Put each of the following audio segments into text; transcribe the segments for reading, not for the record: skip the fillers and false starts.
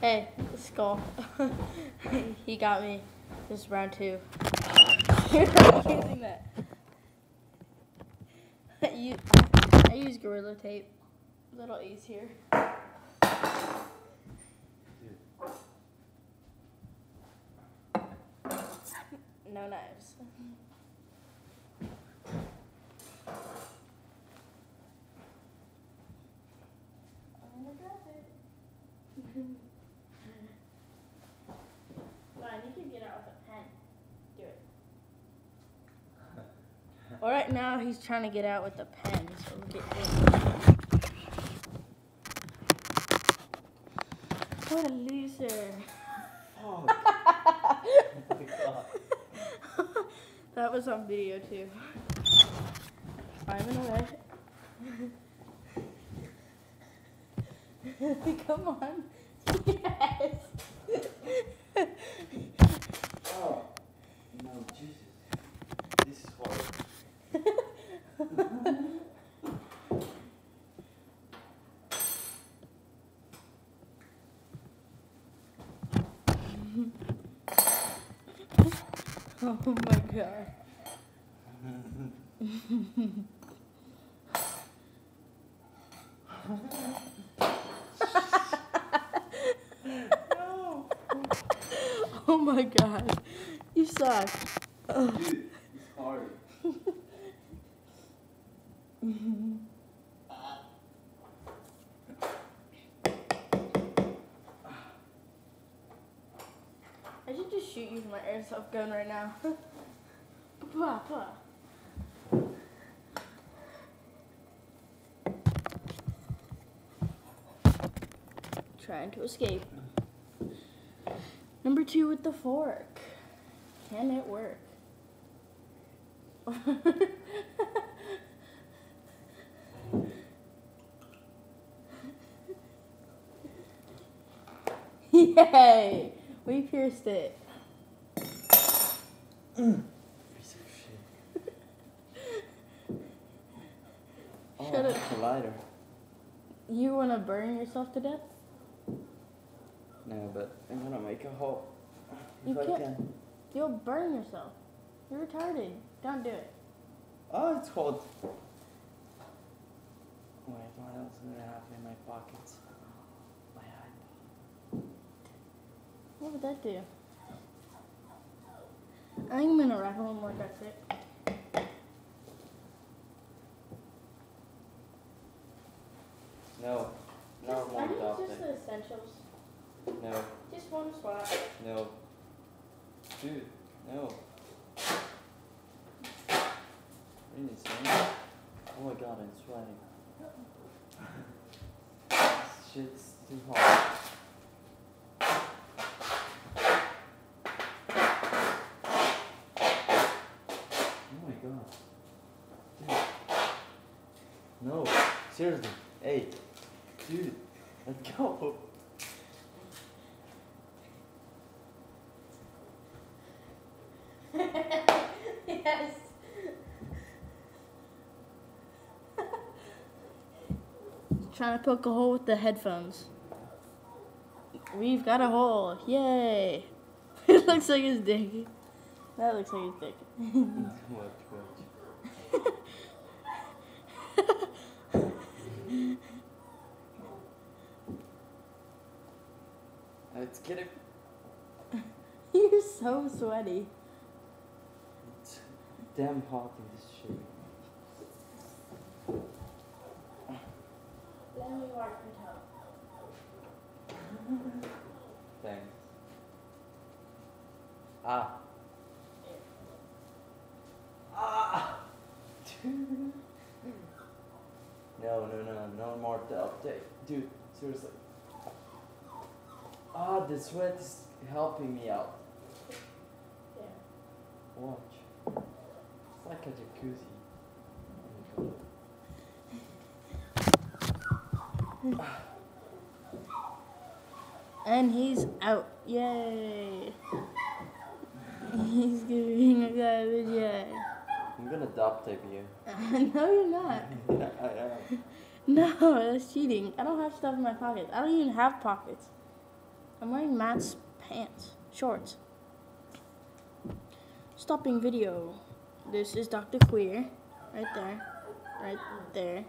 Hey, Skull. He got me. This is round 2. You're not using that. I use Gorilla Tape. Little Ace here. No knives. I'm gonna grab it. Fine, you can get out with a pen. Do it. Well, right now he's trying to get out with a pen, so look at him. What a loser. Oh. Oh my God. That was on video too. Climbing away. Come on. Yes. Oh. No, Jesus. This is hard. Oh my God. No. Oh my God. You suck. Dude, it's hard. I should just shoot you with my airsoft gun right now. Papa. Trying to escape. Number 2 with the fork. Can it work? Yay! We pierced it. Piece of shit. Oh, Shut up. it's a lighter. You want to burn yourself to death? No, but I'm gonna make a hole. You If I can't. can. You'll burn yourself. You're retarded. Don't do it. Oh, it's hot. Wait, what else do I have in my pockets? My iPod. What would that do? I think I'm gonna wrap a little more duct tape. No. No I more think duct it's just tape. the essentials. No. Just one swap. No. Dude, no. Really, son? Oh my God, I'm sweating. This shit's too hot. Oh my God. Dude. No. Seriously. Hey. Dude. Let's go. Yes. Trying to poke a hole with the headphones. We've got a hole. Yay. It looks like his dick. That looks like his dick. Watch. Let's get it. You're so sweaty. It's damn hot in this shit. Let me wipe it out. Thanks. Ah. Ah. No more update. Dude, seriously. Ah, the sweat is helping me out. Yeah. Watch. It's like a jacuzzi. Oh my God. And he's out. Yay. He's giving a garbage yay. I'm gonna duct tape you. No, you're not. Yeah, I am. No, that's cheating. I don't have stuff in my pockets. I don't even have pockets. I'm wearing Matt's pants, shorts. Stopping video. This is Dr. Queer, right there.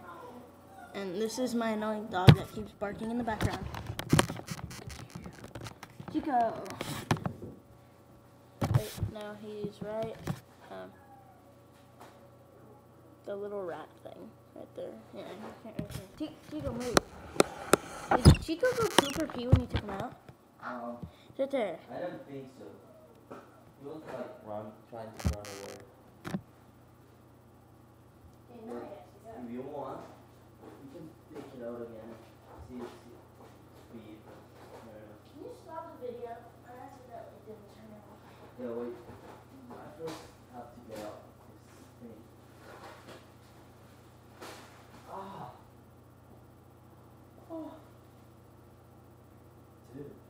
And this is my annoying dog that keeps barking in the background. Chico. Wait, no, he's right. The little rat thing right there. Yeah, right there. Chico, move. Did Chico go poop or pee when you took him out? Right there. I don't think so. He was like trying to run away. If you want, you can take it out again. See speed. Can you stop the video? I accidentally didn't turn it off. Yeah, wait. I first have to get out this thing. Ah. Oh. Dude.